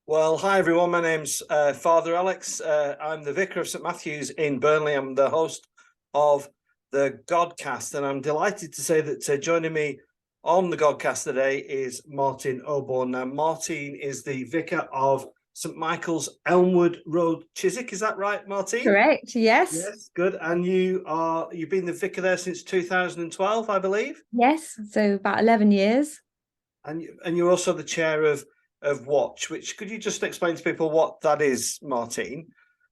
Well, hi everyone. My name's Father Alex. I'm the vicar of St Matthew's in Burnley. I'm the host of the Godcast, and I'm delighted to say that joining me on the Godcast today is Martine Oborne. Now, Martine is the vicar of St Michael's, Elmwood Road, Chiswick. Is that right, Martine? Correct. Yes. Yes, good. And you've been the vicar there since 2012, I believe. Yes. So about 11 years. And you're also the chair of Watch, which could you just explain to people what that is, Martine?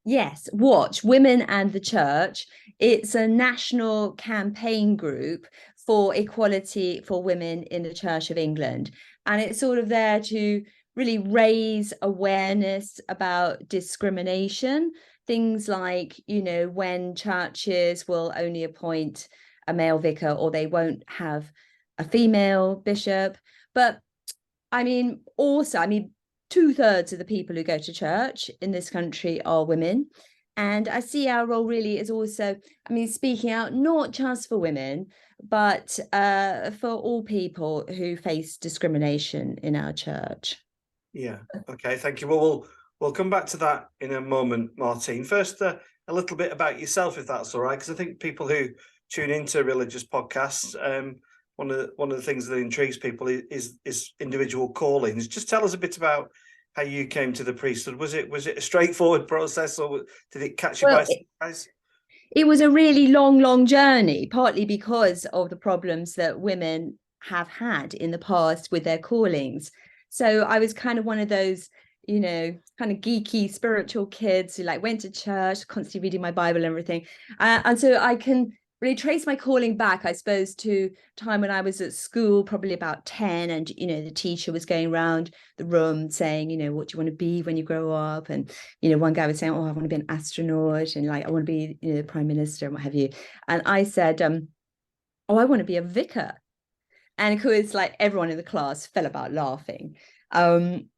Yes. Watch Women and the Church. It's a national campaign group for equality for women in the Church of England. And it's sort of there to really raise awareness about discrimination. Things like, when churches will only appoint a male vicar or they won't have a female bishop. But also, 2/3 of the people who go to church in this country are women. And I see our role really is also, speaking out not just for women, but for all people who face discrimination in our church. Yeah. Okay. Thank you. Well, we'll come back to that in a moment, Martine. First, a little bit about yourself, if that's all right, because I think people who tune into religious podcasts, one of the things that intrigues people is individual callings. Just tell us a bit about how you came to the priesthood. Was it a straightforward process, or did it catch you by surprise? It was a really long journey, partly because of the problems that women have had in the past with their callings. So I was kind of one of those, kind of geeky spiritual kids who went to church, constantly reading my Bible and everything. And so I can really trace my calling back, I suppose, to time when I was at school, probably about 10, and the teacher was going around the room saying, what do you want to be when you grow up? And one guy was saying, oh, I want to be an astronaut, and I want to be the prime minister and what have you. And I said, oh, I want to be a vicar. And of course, everyone in the class fell about laughing. And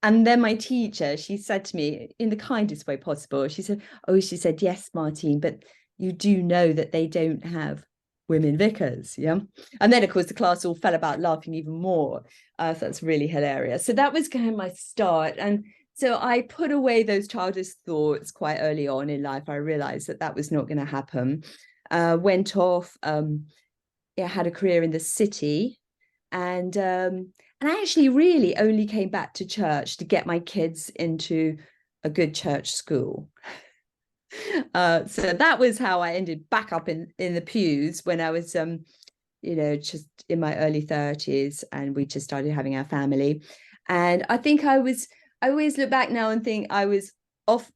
then my teacher, she said to me in the kindest way possible, she said, yes, Martine, but you do know that they don't have women vicars, yeah? And then, of course, the class all fell about laughing even more. So that's really hilarious. So that was kind of my start. And so I put away those childish thoughts quite early on in life. I realized that was not going to happen. Went off, had a career in the city, and I actually really only came back to church to get my kids into a good church school. So that was how I ended back up in the pews when I was just in my early 30s, and we just started having our family. And I think I always look back now and think I was off.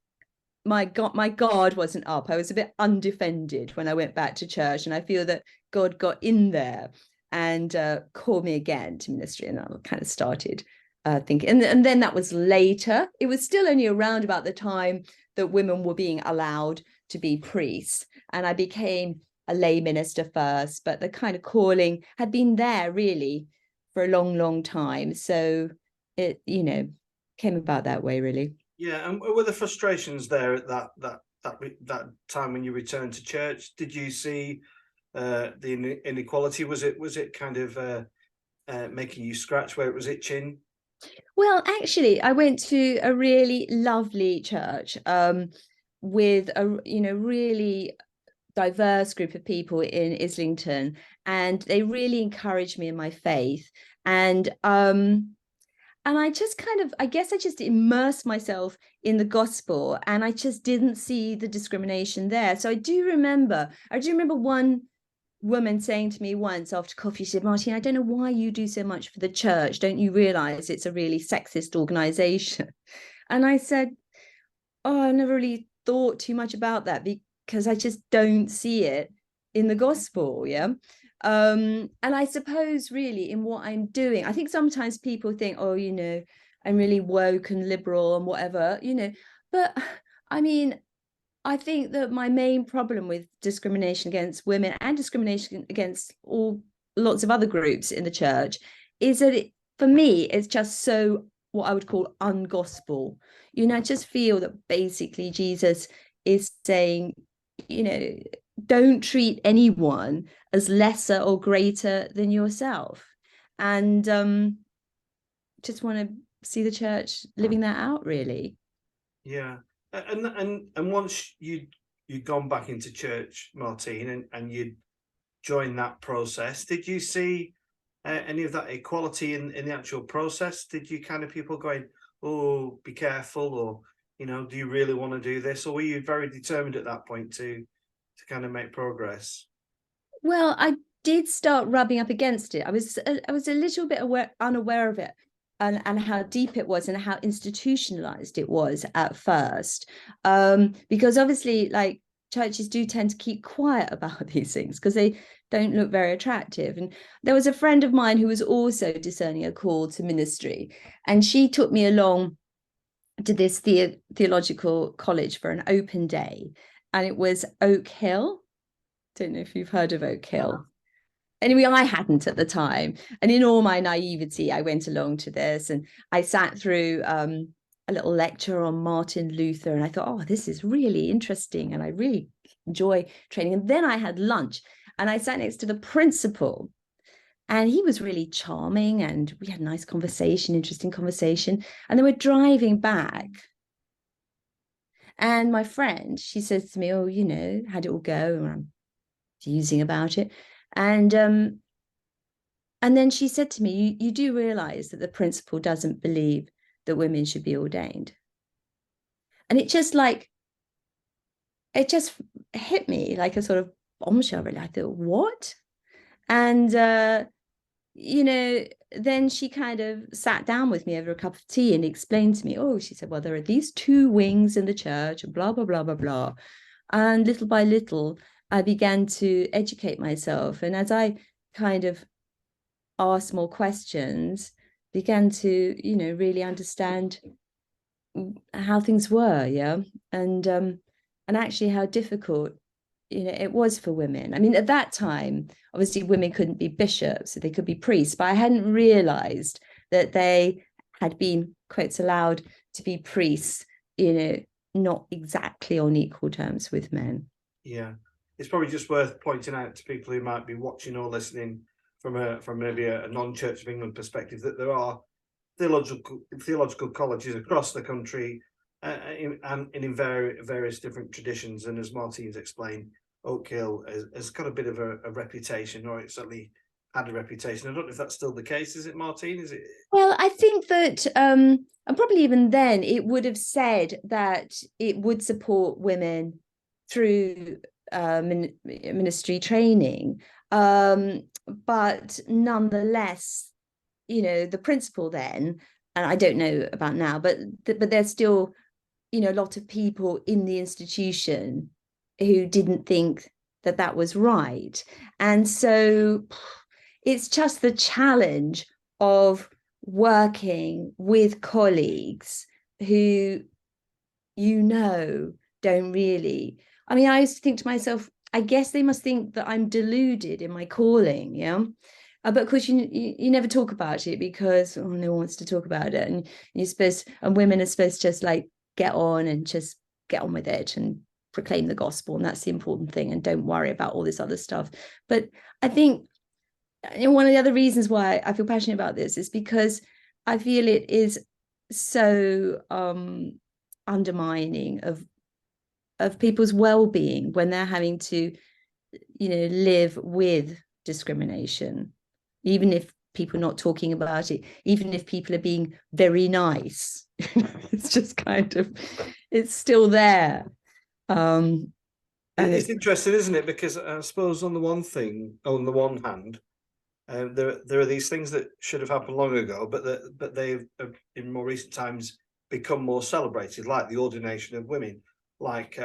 My guard wasn't up. I was a bit undefended when I went back to church, and I feel that God got in there and called me again to ministry, and I kind of started thinking. And then that was later. It was still only around about the time that women were being allowed to be priests, and I became a lay minister first, but the kind of calling had been there really for a long time. So it, came about that way, really. Yeah, and were the frustrations there at that time when you returned to church? Did you see the inequality? Was it kind of making you scratch where it was itching? Well, actually, I went to a really lovely church with a really diverse group of people in Islington, and they really encouraged me in my faith. And I just I guess I just immersed myself in the gospel, and I just didn't see the discrimination there. So I do remember one woman saying to me once after coffee, she said, Martine, I don't know why you do so much for the church. Don't you realize it's a really sexist organization? And I said, oh, I never really thought too much about that because I just don't see it in the gospel. Yeah. And I suppose really in what I'm doing, I think sometimes people think, oh, I'm really woke and liberal and whatever, but I think that my main problem with discrimination against women and discrimination against lots of other groups in the church is that for me, it's just so what I would call ungospel. I just feel that basically Jesus is saying, don't treat anyone as lesser or greater than yourself. And just want to see the church living that out, really. Yeah. And once you'd gone back into church, Martine, and you'd joined that process, did you see any of that equality in the actual process? Did you kind of people going, oh, be careful, or do you really want to do this, or were you very determined at that point to kind of make progress? Well, I did start rubbing up against it. I was a little bit unaware of it, and how deep it was and how institutionalized it was at first. Because obviously, like, churches do tend to keep quiet about these things because they don't look very attractive. And there was a friend of mine who was also discerning a call to ministry, and she took me along to this theological college for an open day, and it was Oak Hill. Don't know if you've heard of Oak Hill. Anyway, I hadn't at the time. And in all my naivety, I went along to this, and I sat through a little lecture on Martin Luther. And I thought, oh, this is really interesting. And I really enjoy training. And then I had lunch, and I sat next to the principal. And he was really charming. And we had a nice conversation, interesting conversation. And then we're driving back. And my friend, she says to me, oh, how'd it all go? And I'm musing about it. And then she said to me, you do realize that the principal doesn't believe that women should be ordained. And it just hit me like a sort of bombshell, really. I thought, what? And then she kind of sat down with me over a cup of tea and explained to me, oh, she said, well, there are these two wings in the church, blah, blah, blah, blah, blah. And little by little, I began to educate myself. And as I kind of asked more questions, began to, really understand how things were, yeah. And actually how difficult, it was for women. I mean, at that time, obviously women couldn't be bishops, so they could be priests, but I hadn't realized that they had been, quotes, allowed to be priests, not exactly on equal terms with men. Yeah. It's probably just worth pointing out to people who might be watching or listening from maybe a non-Church of England perspective that there are theological colleges across the country and in various different traditions. And as Martine's explained, Oak Hill has got a bit of a reputation, or it certainly had a reputation. I don't know if that's still the case. Is it, Martine? Is it? Well, I think that, and probably even then, it would have said that it would support women through ministry training. But nonetheless, the principal then, and I don't know about now, but there's still, a lot of people in the institution who didn't think that was right. And so it's just the challenge of working with colleagues who, don't really. I mean, I used to think to myself, I guess they must think that I'm deluded in my calling, yeah. But of course, you never talk about it because no one wants to talk about it, and women are supposed to just like get on with it and proclaim the gospel, and that's the important thing, and don't worry about all this other stuff. But I think one of the other reasons why I feel passionate about this is because I feel it is so undermining of people's well-being when they're having to, live with discrimination, even if people are not talking about it, even if people are being very nice. It's just kind of, it's still there. And it's interesting, isn't it? Because I suppose on the one hand, there are these things that should have happened long ago, but they've in more recent times become more celebrated, like the ordination of women, like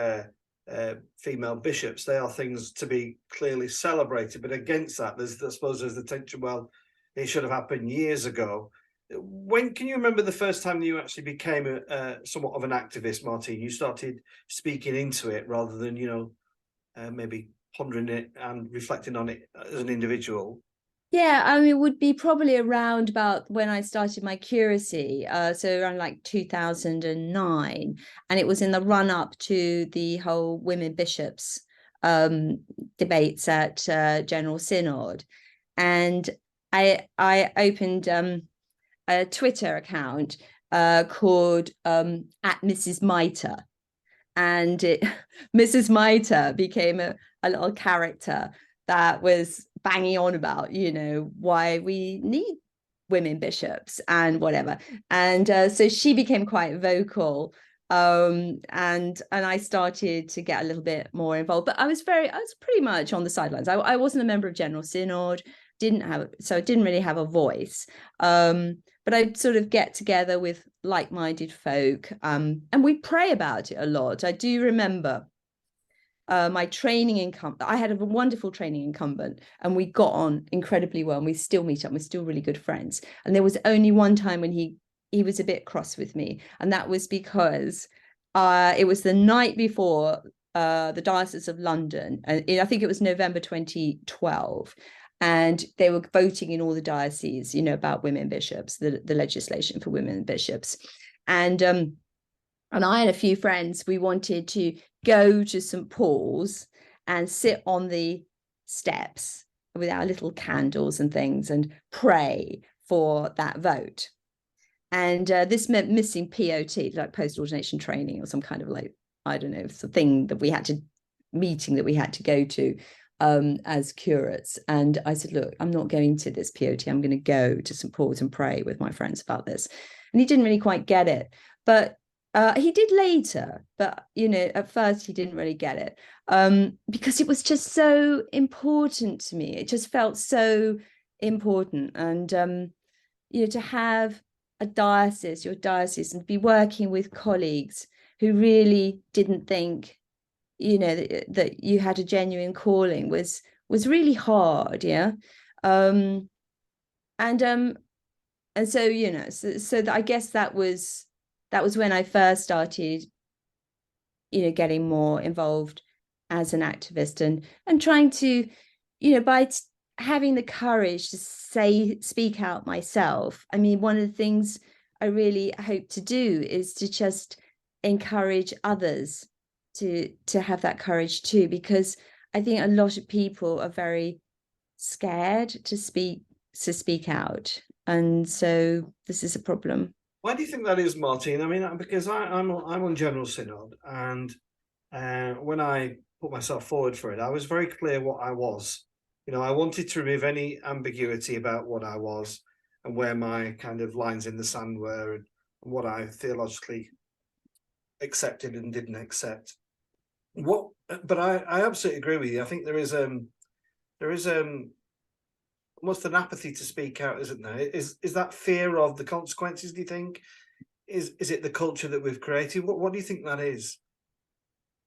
female bishops. They are things to be clearly celebrated. But against that, I suppose there's the tension. Well, it should have happened years ago. When can you remember the first time you actually became somewhat of an activist, Martine? You started speaking into it rather than maybe pondering it and reflecting on it as an individual. Yeah, I mean, it would be probably around about when I started my curacy, so around like 2009, and it was in the run up to the whole women bishops debates at General Synod, and I opened a Twitter account called at Mrs. Mitre, and Mrs. Mitre became a little character that was banging on about, why we need women bishops and whatever. And so she became quite vocal, and I started to get a little bit more involved. But I was pretty much on the sidelines. I wasn't a member of General Synod, so I didn't really have a voice. But I'd sort of get together with like-minded folk, and we pray about it a lot. I do remember my training incumbent. I had a wonderful training incumbent, and we got on incredibly well, and we still meet up. We're still really good friends. And there was only one time when he was a bit cross with me, and that was because it was the night before the Diocese of London, and I think it was November 2012. And they were voting in all the dioceses, about women bishops, the legislation for women bishops. And I had a few friends. We wanted to go to St. Paul's and sit on the steps with our little candles and things and pray for that vote. And this meant missing POT, like post-ordination training, or some kind of I don't know, meeting that we had to go to as curates. And I said, look, I'm not going to this POT. I'm going to go to St. Paul's and pray with my friends about this. And he didn't really quite get it, but he did later. But, at first he didn't really get it because it was just so important to me. It just felt so important. And, to have your diocese, and be working with colleagues who really didn't think that you had a genuine calling was really hard. And so so I guess that was when I first started getting more involved as an activist, and trying to by having the courage to speak out myself. I mean, one of the things I really hope to do is to just encourage others to have that courage too, because I think a lot of people are very scared to speak out, and so this is a problem. Why do you think that is, Martine? I mean, because I'm on General Synod, and when I put myself forward for it, I was very clear what I was. I wanted to remove any ambiguity about what I was and where my kind of lines in the sand were, and what I theologically accepted and didn't accept. But I absolutely agree with you. I think there is almost an apathy to speak out, isn't there? Is that fear of the consequences, do you think? Is it the culture that we've created? What do you think that is?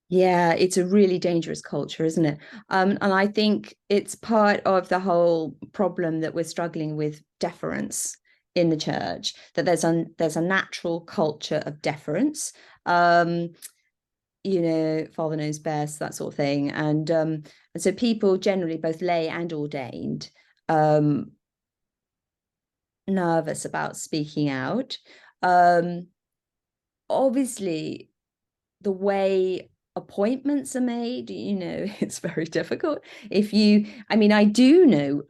Yeah, it's a really dangerous culture, isn't it? And I think it's part of the whole problem that we're struggling with deference in the church, that there's a natural culture of deference. Father knows best, that sort of thing. And so people generally, both lay and ordained, nervous about speaking out. Obviously, the way appointments are made, it's very difficult. I do know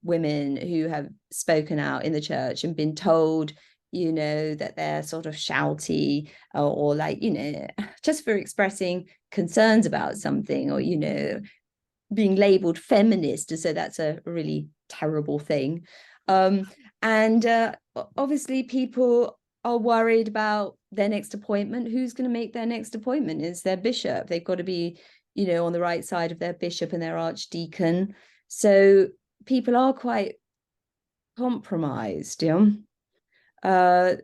women who have spoken out in the church and been told that they're sort of shouty, or just for expressing concerns about something, or being labeled feminist, and so that's a really terrible thing. And obviously people are worried about their next appointment. Who's going to make their next appointment? Is their bishop. They've got to be on the right side of their bishop and their archdeacon. So people are quite compromised. And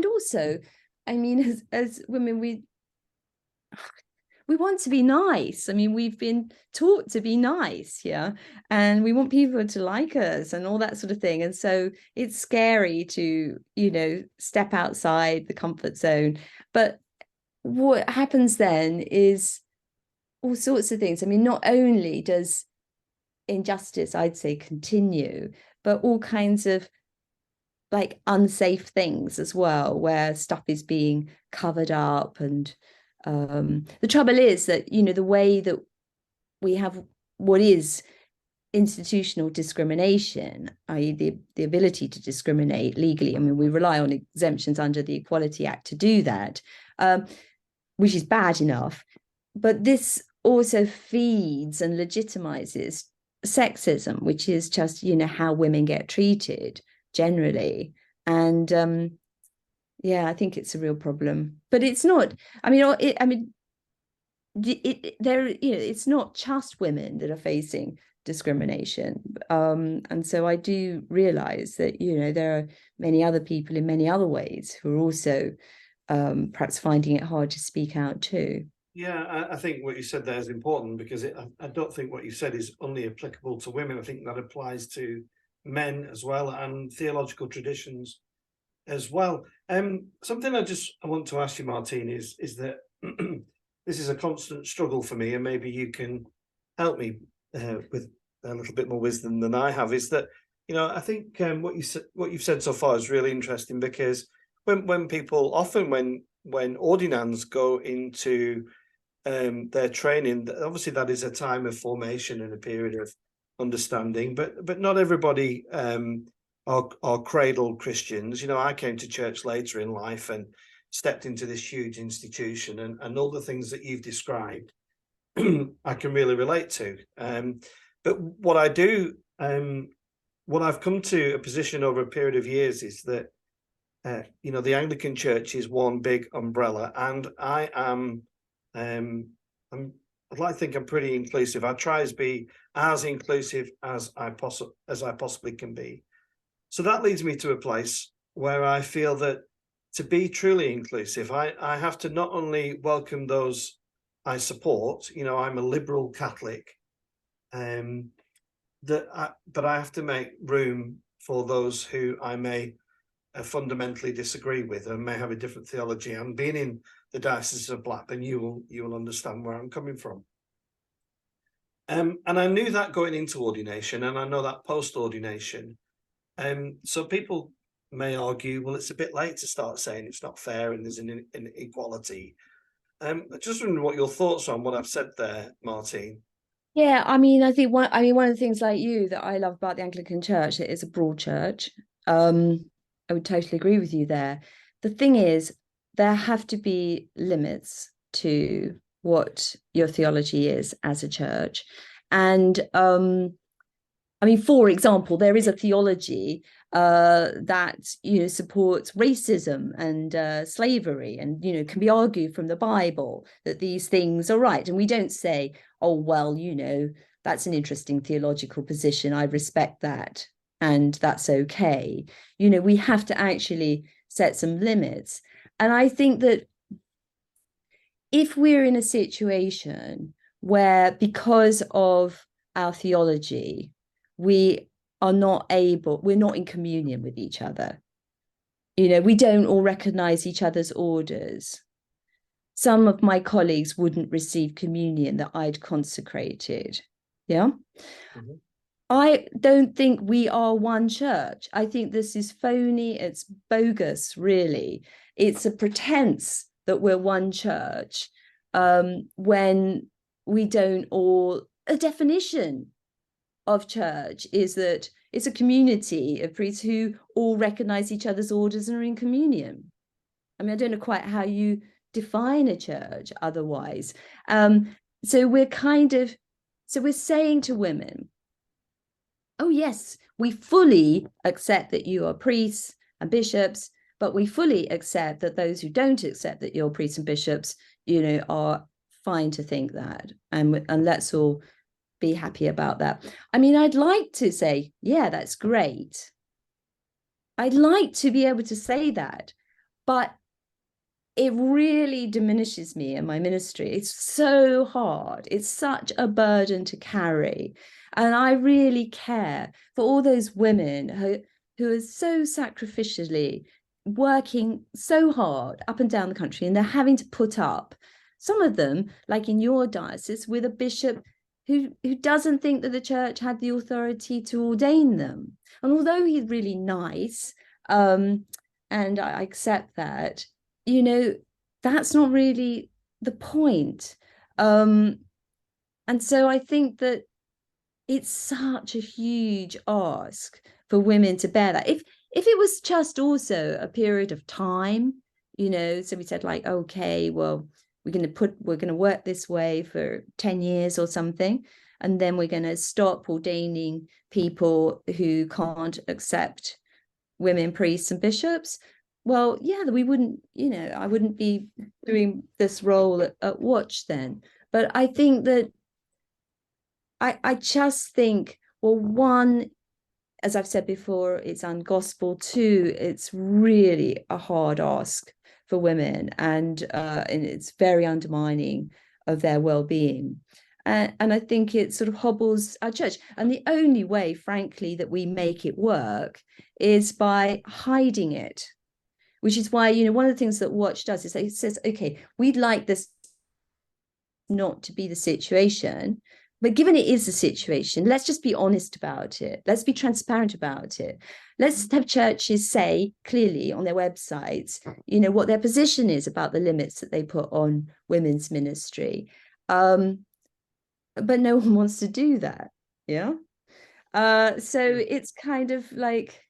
also, I mean, as women, we want to be nice. I mean, we've been taught to be nice, and we want people to like us and all that sort of thing. And so it's scary to, step outside the comfort zone. But what happens then is all sorts of things. I mean, not only does injustice, I'd say, continue, but all kinds of unsafe things as well, where stuff is being covered up. And the trouble is that the way that we have what is institutional discrimination, i.e. the ability to discriminate legally. I mean, we rely on exemptions under the Equality Act to do that, which is bad enough. But this also feeds and legitimizes sexism, which is just, how women get treated generally. And yeah, I think it's a real problem. But it's not, it's not just women that are facing discrimination. And so I do realize that, there are many other people in many other ways who are also perhaps finding it hard to speak out too. Yeah, I think what you said there is important, because I don't think what you said is only applicable to women. I think that applies to men as well, and theological traditions as well. Something I want to ask you, Martine, is that this is a constant struggle for me, and maybe you can help me with a little bit more wisdom than I have. Is that, I think what you've said so far is really interesting, because when people often when ordinands go into their training, obviously that is a time of formation and a period of understanding, but not everybody are cradle Christians. I came to church later in life and stepped into this huge institution, and all the things that you've described I can really relate to. But what I do, what I've come to a position over a period of years is that the Anglican Church is one big umbrella, and I'd like to think I'm pretty inclusive. I try to be as inclusive as I possibly can be. So that leads me to a place where I feel that to be truly inclusive, I have to not only welcome those I support. I'm a liberal Catholic, but I have to make room for those who I may fundamentally disagree with and may have a different theology. And being in the Diocese of Blackburn, you will understand where I'm coming from. And I knew that going into ordination, and I know that post-ordination. So people may argue, well, it's a bit late to start saying it's not fair and there's an inequality. Just wondering what your thoughts are on what I've said there, Martine. Yeah, I think one of the things like you that I love about the Anglican Church, it is a broad church. I would totally agree with you there. The thing is, there have to be limits to what your theology is as a church. And for example, there is a theology that supports racism and slavery, and can be argued from the Bible that these things are right. And we don't say, oh well, that's an interesting theological position, I respect that, and that's okay. We have to actually set some limits. And I think that if we're in a situation where, because of our theology, we're not in communion with each other, we don't all recognize each other's orders. Some of my colleagues wouldn't receive communion that I'd consecrated. Yeah. Mm-hmm. I don't think we are one church. I think this is phony. It's bogus, really. It's a pretense that we're one church when we don't all. A definition of church is that it's a community of priests who all recognize each other's orders and are in communion. I don't know quite how you define a church otherwise. So we're saying to women, oh yes, we fully accept that you are priests and bishops, but we fully accept that those who don't accept that you're priests and bishops, are fine to think that, and let's all be happy about that. I'd like to say, yeah, that's great. I'd like to be able to say that, but it really diminishes me in my ministry. It's so hard. It's such a burden to carry. And I really care for all those women who are so sacrificially working so hard up and down the country, and they're having to put up, some of them, like in your diocese, with a bishop who doesn't think that the church had the authority to ordain them. And although he's really nice, and I accept that, that's not really the point. And so I think that it's such a huge ask for women to bear that. If it was just also a period of time, so we said like, okay, well, we're going to work this way for 10 years or something, and then we're going to stop ordaining people who can't accept women priests and bishops. Well, yeah, we wouldn't, I wouldn't be doing this role at Watch then. But I think that I just think, well, one, as I've said before, it's ungospel. Two, it's really a hard ask for women, and it's very undermining of their well-being. And I think it sort of hobbles our church. And the only way, frankly, that we make it work is by hiding it, which is why, one of the things that Watch does is it says, okay, we'd like this not to be the situation, but given it is the situation, let's just be honest about it. Let's be transparent about it. Let's have churches say clearly on their websites, what their position is about the limits that they put on women's ministry. But no one wants to do that. Yeah. So it's kind of like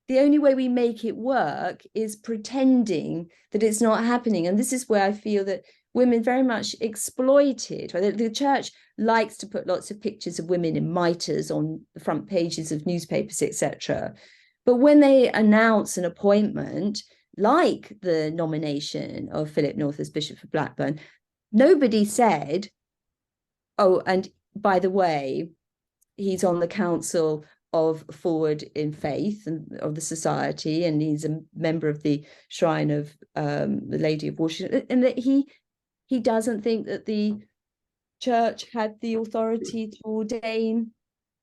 the only way we make it work is pretending that it's not happening. And this is where I feel that women very much exploited. Right? The church likes to put lots of pictures of women in mitres on the front pages of newspapers, etc. But when they announce an appointment, like the nomination of Philip North as Bishop of Blackburn, nobody said, oh, and by the way, he's on the council of Forward in Faith and of the society, and he's a member of the Shrine of the Lady of Washington, and that he doesn't think that the church had the authority to ordain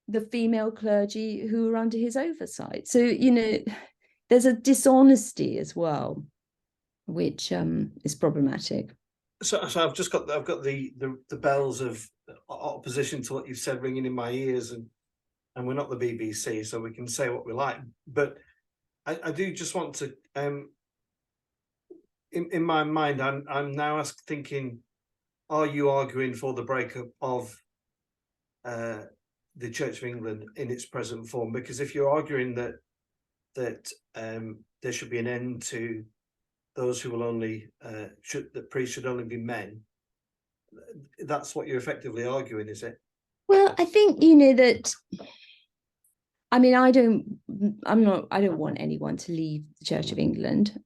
the female clergy who were under his oversight. So there's a dishonesty as well, which is problematic. So I've got the bells of opposition to what you've said ringing in my ears, and we're not the BBC, so we can say what we like. But I do just want to, in my mind, I'm now thinking, are you arguing for the breakup of the Church of England in its present form? Because if you're arguing that there should be an end to those who will only that priests should only be men, that's what you're effectively arguing, is it? Well, I think that. I mean, I don't want anyone to leave the Church of England.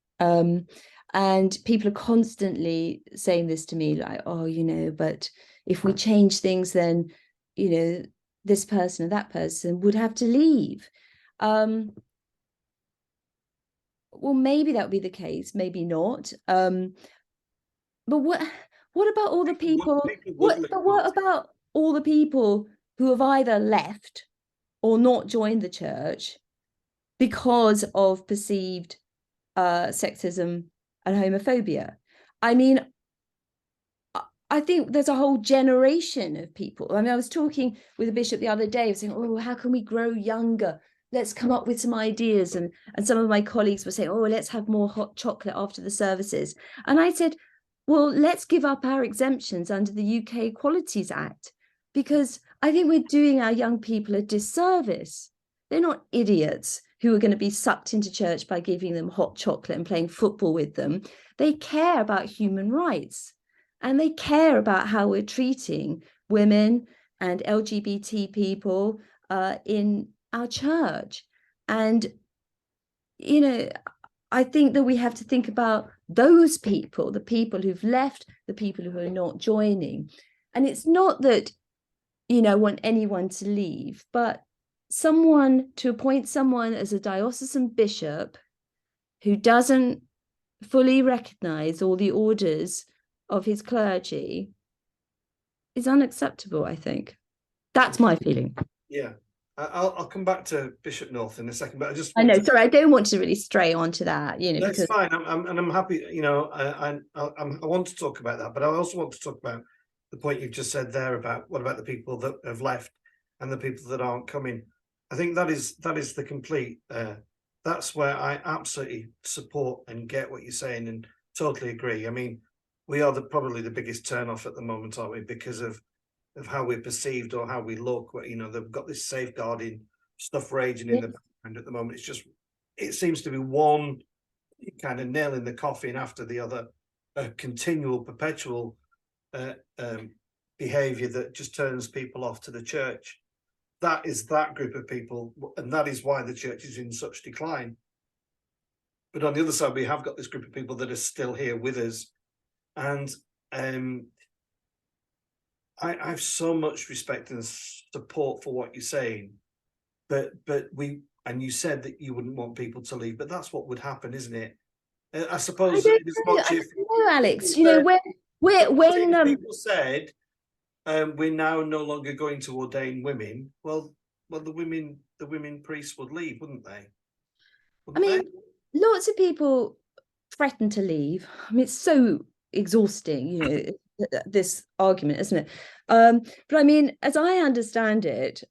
And people are constantly saying this to me, like, oh, but if we change things, then, this person or that person would have to leave. Well, maybe that would be the case, maybe not. But what about all the people? What about all the people who have either left or not joined the church because of perceived sexism and homophobia? I mean, I think there's a whole generation of people. I mean, I was talking with a bishop the other day saying, oh, how can we grow younger? Let's come up with some ideas. And some of my colleagues were saying, oh, let's have more hot chocolate after the services. And I said, well, let's give up our exemptions under the UK Equalities Act, because I think we're doing our young people a disservice. They're not idiots who are going to be sucked into church by giving them hot chocolate and playing football with them. They care about human rights, and they care about how we're treating women and LGBT people in our church. And, I think that we have to think about those people, the people who've left, the people who are not joining. And it's not that, I want anyone to leave, but to appoint someone as a diocesan bishop who doesn't fully recognize all the orders of his clergy is unacceptable, I think. That's my feeling. Yeah. I'll come back to Bishop North in a second, but I don't want to really stray onto that, That's because fine. I'm happy, I want to talk about that, but I also want to talk about the point you've just said there about what about the people that have left and the people that aren't coming. I think that is the complete. That's where I absolutely support and get what you're saying and totally agree. I mean, we are probably the biggest turnoff at the moment, aren't we? Because of of how we're perceived or how we look. You know, they've got this safeguarding stuff raging in the background at the moment. It seems to be one kind of nail in the coffin after the other, a continual, perpetual behavior that just turns people off to the church. That is that group of people, and that is why the church is in such decline. But on the other side, we have got this group of people that are still here with us, and I have so much respect and support for what you're saying. But you said that you wouldn't want people to leave, but that's what would happen, isn't it? I suppose I don't know, Alex. You know, when people said we're now no longer going to ordain women, well, the women priests would leave, wouldn't they? Lots of people threaten to leave. I mean, it's so exhausting, you know, this argument, isn't it? But I mean, as I understand it,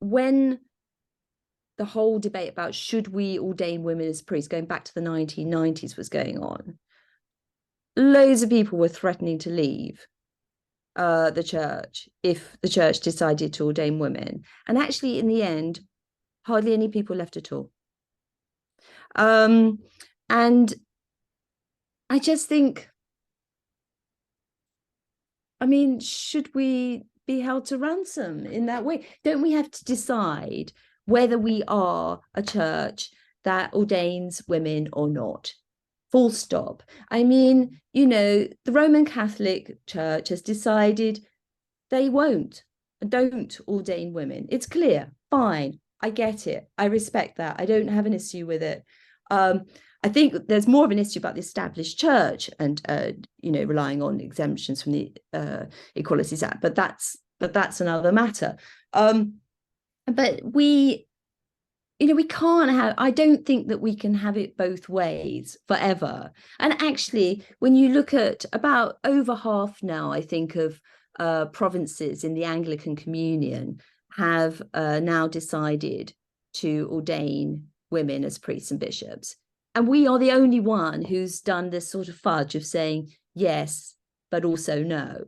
when the whole debate about should we ordain women as priests, going back to the 1990s, was going on, loads of people were threatening to leave the church if the church decided to ordain women. And actually, in the end, hardly any people left at all. And I just think, I mean, should we be held to ransom in that way? Don't we have to decide whether we are a church that ordains women or not? Full stop. I mean, you know, the Roman Catholic Church has decided they don't ordain women. It's clear. Fine. I get it. I respect that. I don't have an issue with it. I think there's more of an issue about the established church and you know, relying on exemptions from the Equalities Act, but that's another matter. But we can't have, I don't think that we can have it both ways forever. And actually, when you look at about over half now, I think, of provinces in the Anglican Communion have now decided to ordain women as priests and bishops. And we are the only one who's done this sort of fudge of saying yes, but also no.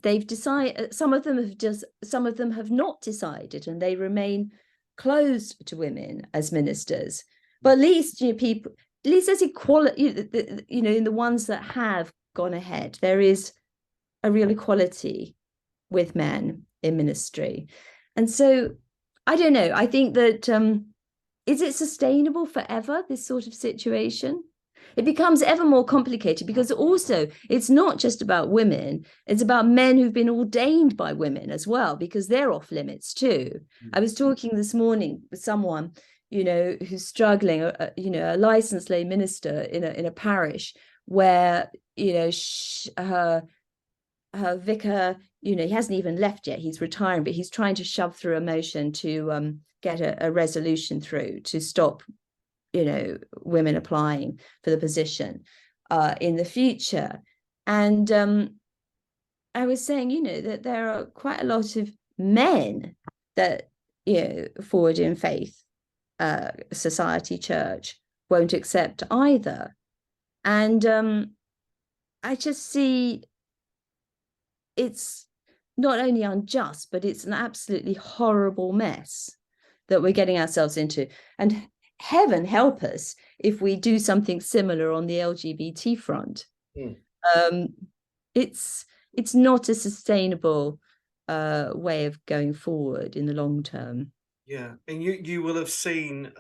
They've decided, some of them have not decided, and they remain closed to women as ministers. But at least, you know, at least there's equality, you know, in the ones that have gone ahead, there is a real equality with men in ministry. And so I don't know, I think that is it sustainable forever, this sort of situation? It becomes ever more complicated because also it's not just about women, it's about men who've been ordained by women as well, because they're off limits too. I was talking this morning with someone, you know, who's struggling, you know, a licensed lay minister in a parish where, you know, her vicar, you know, he hasn't even left yet, he's retiring, but he's trying to shove through a motion to get a resolution through to stop, you know, women applying for the position in the future. And I was saying, you know, that there are quite a lot of men that, you know, Forward in Faith Society Church won't accept either. And I just see it's not only unjust, but it's an absolutely horrible mess that we're getting ourselves into. And heaven help us if we do something similar on the LGBT front. It's not a sustainable way of going forward in the long term. Yeah, and you will have seen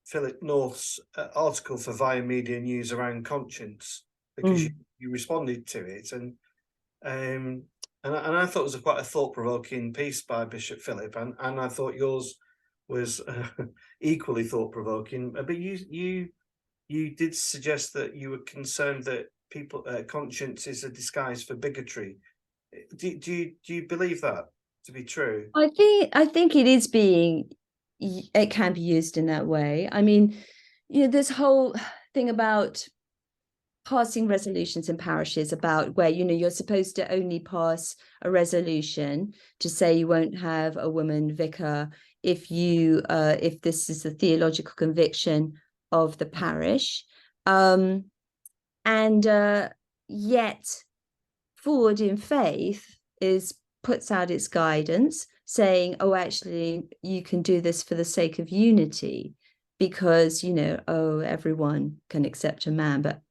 Philip North's article for Via Media News around conscience, because you responded to it, and I thought it was quite a thought-provoking piece by Bishop Philip, and I thought yours was equally thought-provoking. But you did suggest that you were concerned that people conscience is a disguise for bigotry. Do you believe that to be true? I think it can be used in that way. I mean, you know, this whole thing about passing resolutions in parishes about where, you know, you're supposed to only pass a resolution to say you won't have a woman vicar if this is the theological conviction of the parish, and yet Forward in Faith puts out its guidance saying, oh, actually, you can do this for the sake of unity, because, everyone can accept a man, but,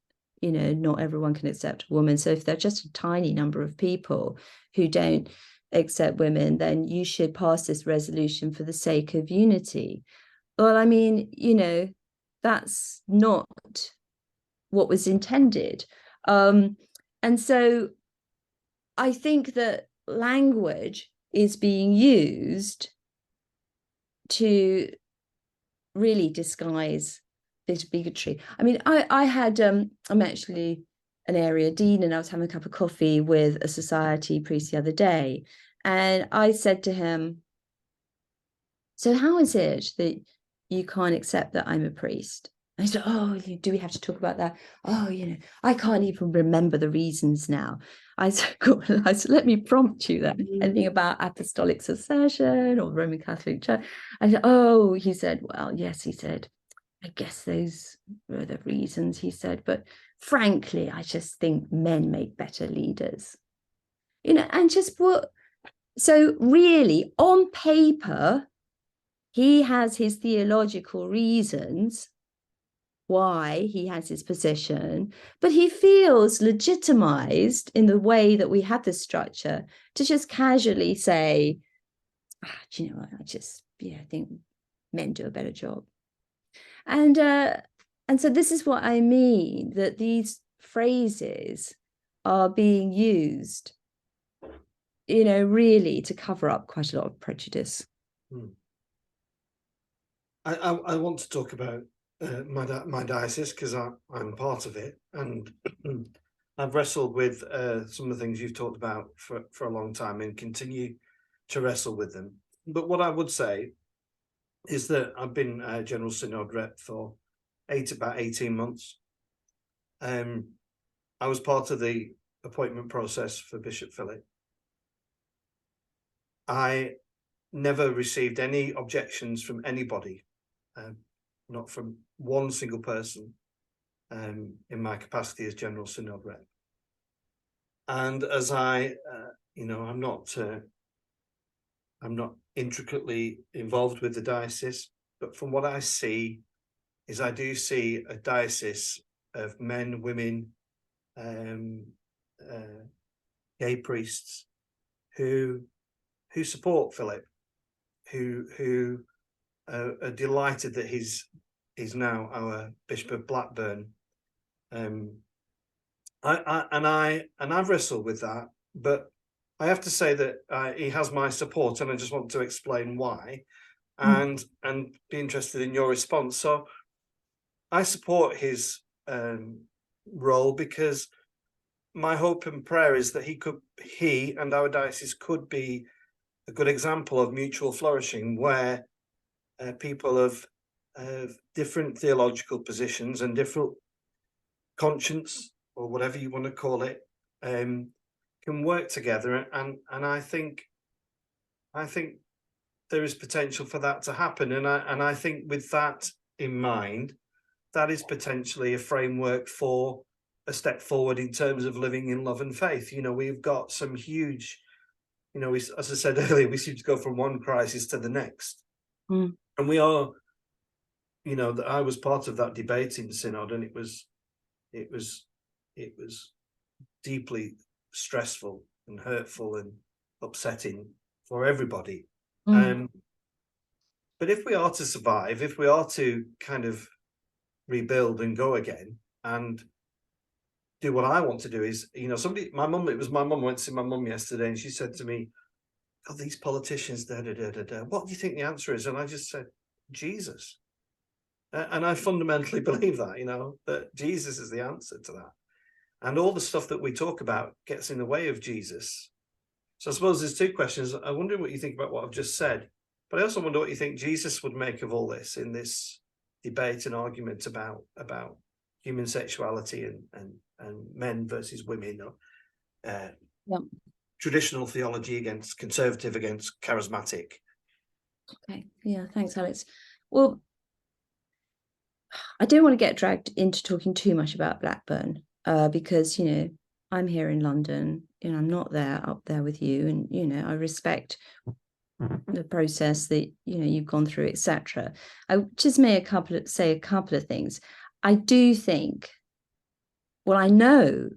not everyone can accept a woman. So if there's just a tiny number of people who don't accept women, then you should pass this resolution for the sake of unity. Well, I mean, that's not what was intended. And so I think that language is being used to really disguise this bigotry. I mean, I had, I'm actually an area dean, and I was having a cup of coffee with a society priest the other day. And I said to him, so how is it that you can't accept that I'm a priest? And he said, oh, do we have to talk about that? Oh, I can't even remember the reasons now. I said, let me prompt you then. Anything about apostolic succession or Roman Catholic Church? I said, oh, he said, well, yes, he said, I guess those were the reasons, he said. But frankly, I just think men make better leaders. And just what, so really on paper, he has his theological reasons why he has his position, but he feels legitimized in the way that we have this structure to just casually say, do you know what, I think men do a better job. And so this is what I mean, that these phrases are being used, really to cover up quite a lot of prejudice. I want to talk about my diocese, because I'm part of it, and I've wrestled with some of the things you've talked about for a long time and continue to wrestle with them. But what I would say is that I've been a General Synod rep for about 18 months. I was part of the appointment process for Bishop Philip. I never received any objections from anybody, not from one single person, in my capacity as General Synod rep. And as I'm not intricately involved with the diocese, but from what I see, I do see a diocese of men, women, gay priests who support Philip, who are delighted that he's now our Bishop of Blackburn. I've wrestled with that, but I have to say that he has my support, and I just want to explain why, and be interested in your response. So I support his role, because my hope and prayer is that he and our diocese could be a good example of mutual flourishing, where people of different theological positions and different conscience, or whatever you want to call it, can work together. And I think there is potential for that to happen. And I think with that in mind, that is potentially a framework for a step forward in terms of living in love and faith. We've got some huge, as I said earlier, we seem to go from one crisis to the next. And we are, I was part of that debate in Synod, and it was deeply stressful and hurtful and upsetting for everybody. But if we are to survive, if we are to kind of rebuild and go again and do what I want to do, is, my mum went to see my mum yesterday, and she said to me, "God, these politicians, what do you think the answer is?" And I just said, Jesus. And I fundamentally believe that, that Jesus is the answer to that. And all the stuff that we talk about gets in the way of Jesus. So I suppose there's two questions. I wonder what you think about what I've just said, but I also wonder what you think Jesus would make of all this, in this debate and argument about human sexuality and men versus women, or traditional theology against conservative, against charismatic. Okay, yeah, thanks, Alex. Well, I don't want to get dragged into talking too much about Blackburn, because I'm here in London, I'm not up there with you, and I respect the process that you've gone through, etc. I just may say a couple of things. I do think, well, I know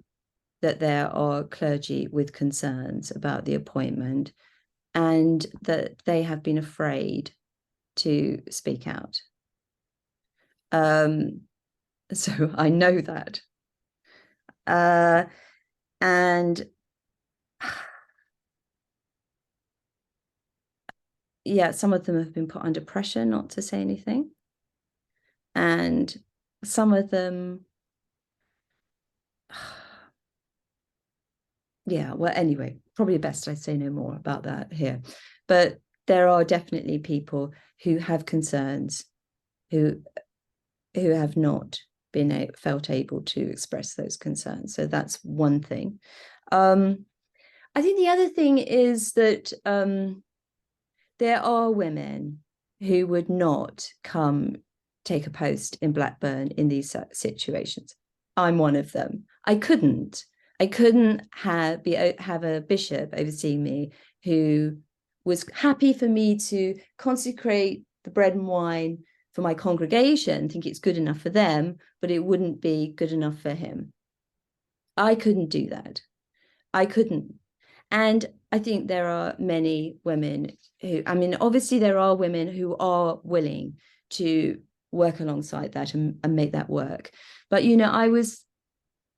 that there are clergy with concerns about the appointment, and that they have been afraid to speak out. So I know that. And yeah, some of them have been put under pressure not to say anything. And some of them, yeah, well, anyway, probably best I say no more about that here. But there are definitely people who have concerns, who have not been felt able to express those concerns. So that's one thing. I think the other thing is that there are women who would not come take a post in Blackburn in these situations. I'm one of them. I couldn't have a bishop overseeing me who was happy for me to consecrate the bread and wine for my congregation, think it's good enough for them, but it wouldn't be good enough for him. I couldn't do that. I couldn't. And I think there are many women who, obviously there are women who are willing to work alongside that and make that work. But, I was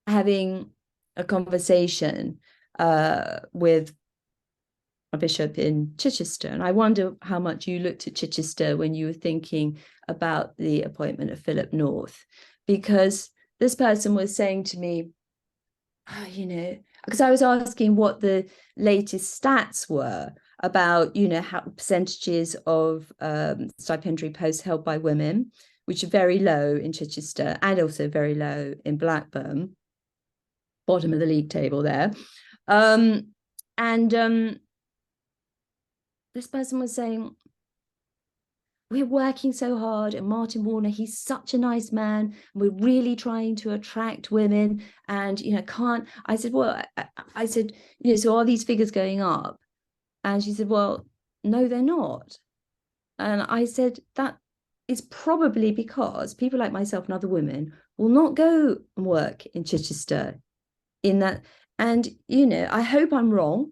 having a conversation with a bishop in Chichester, and I wonder how much you looked at Chichester when you were thinking about the appointment of Philip North, because this person was saying to me, because I was asking what the latest stats were about, how percentages of stipendiary posts held by women, which are very low in Chichester and also very low in Blackburn, bottom of the league table there. This person was saying, we're working so hard, and Martin Warner, he's such a nice man, and we're really trying to attract women, and I said, well, I said, so are these figures going up? And she said, well, no, they're not. And I said, that is probably because people like myself and other women will not go and work in Chichester in that. And I hope I'm wrong,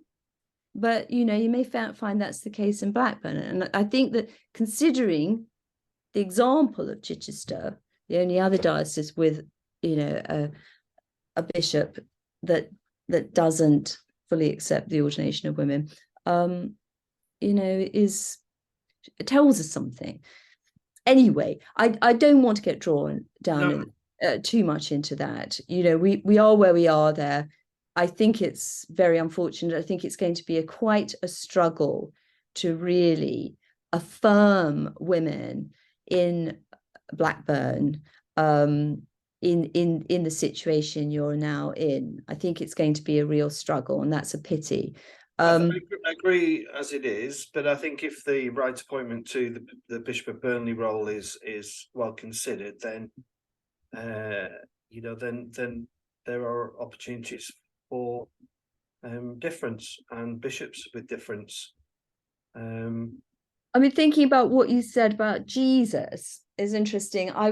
but you may find that's the case in Blackburn. And I think that, considering the example of Chichester, the only other diocese with a bishop that doesn't fully accept the ordination of women, it tells us something. Anyway, I don't want to get drawn down too much into that. We are where we are there. I think it's very unfortunate. I think it's going to be quite a struggle to really affirm women in Blackburn in the situation you're now in. I think it's going to be a real struggle, and that's a pity. I agree as it is, but I think if the right appointment to the Bishop of Burnley role is well considered, then then there are opportunities for difference and bishops with difference. Thinking about what you said about Jesus is interesting. I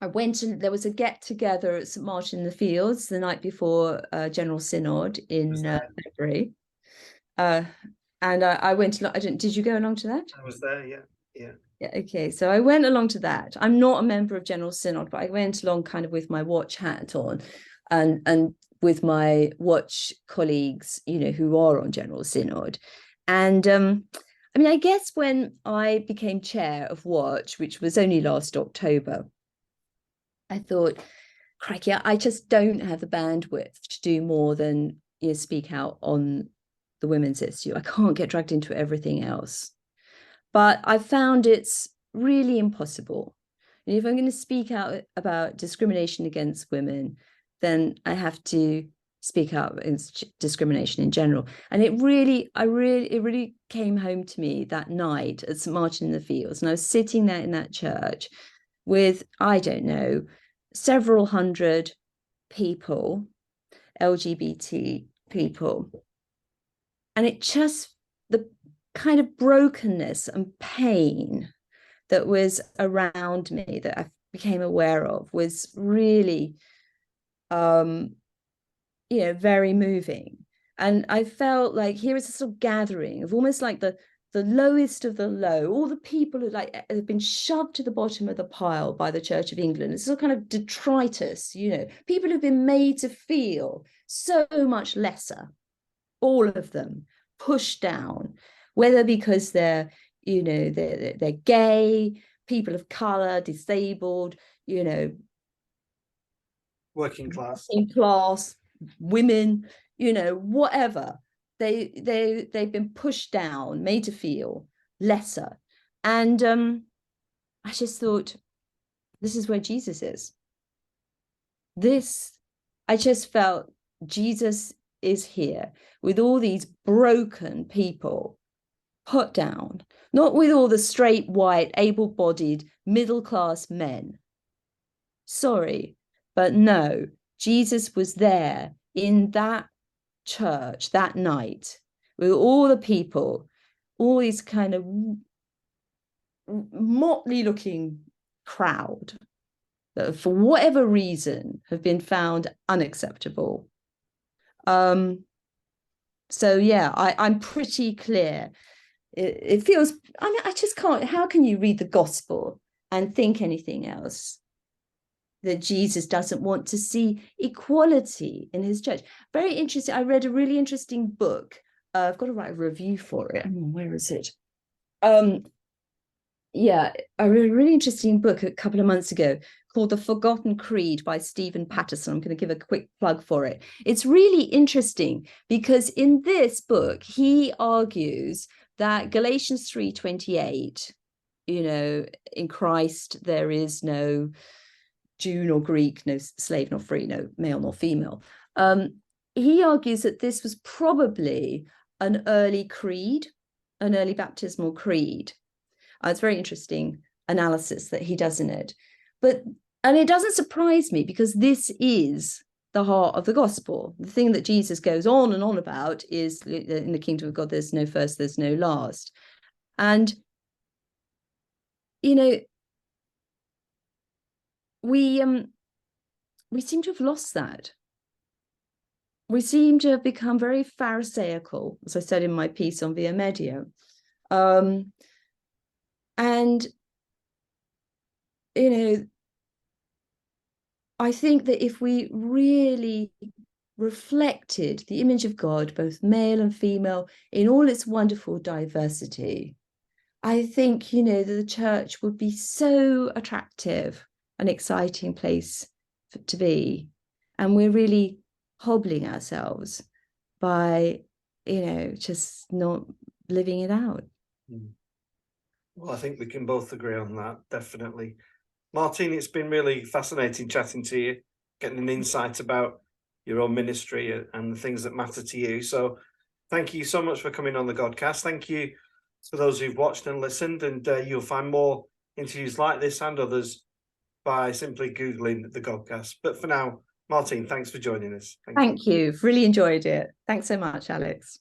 went and there was a get together at St. Martin in the Fields the night before General Synod in February. And I went along. Did you go along to that? I was there, yeah. Yeah, okay. So I went along to that. I'm not a member of General Synod, but I went along kind of with my watch hat on and with my watch colleagues, who are on General Synod. And I guess when I became chair of Watch, which was only last October, I thought, crikey, I just don't have the bandwidth to do more than speak out on the women's issue. I can't get dragged into everything else. But I found it's really impossible. And if I'm going to speak out about discrimination against women, then I have to speak out against discrimination in general. And it really came home to me that night at St. Martin in the Fields. And I was sitting there in that church with, I don't know, several hundred people. LGBT people. And it just, the kind of brokenness and pain that was around me that I became aware of was really, very moving. And I felt like here is a sort of gathering of almost like the lowest of the low, all the people who have been shoved to the bottom of the pile by the Church of England. It's a kind of detritus, people who've been made to feel so much lesser, all of them pushed down, whether because they're gay, people of color, disabled, working class, women, whatever. They've been pushed down, made to feel lesser. And I just thought, this is where Jesus is. I just felt Jesus is here with all these broken people put down, not with all the straight, white, able-bodied, middle-class men. Sorry, but no, Jesus was there in that church that night with all the people, all these kind of motley looking crowd that for whatever reason have been found unacceptable. So yeah, I'm pretty clear. It feels, I just can't, how can you read the gospel and think anything else? That Jesus doesn't want to see equality in his church. Very interesting. I read a really interesting book. I've got to write a review for it. Where is it? I read a really interesting book a couple of months ago called The Forgotten Creed by Stephen Patterson. I'm going to give a quick plug for it. It's really interesting because in this book, he argues that Galatians 3:28, in Christ, there is no Jew nor Greek, no slave nor free, no male nor female. He argues that this was probably an early creed, an early baptismal creed. It's very interesting analysis that he does in it. And it doesn't surprise me because this is the heart of the gospel. The thing that Jesus goes on and on about is in the kingdom of God, there's no first, there's no last. And, we seem to have lost that. We seem to have become very pharisaical, as I said in my piece on Via Media. And, I think that if we really reflected the image of God, both male and female, in all its wonderful diversity, I think, that the church would be so attractive, an exciting place to be. And we're really hobbling ourselves by, just not living it out. Well, I think we can both agree on that, definitely. Martine, it's been really fascinating chatting to you, getting an insight about your own ministry and the things that matter to you. So thank you so much for coming on the Godcast. Thank you for those who've watched and listened, and you'll find more interviews like this and others by simply Googling the Godcast. But for now, Martine, thanks for joining us. Thank you. Really enjoyed it. Thanks so much, Alex.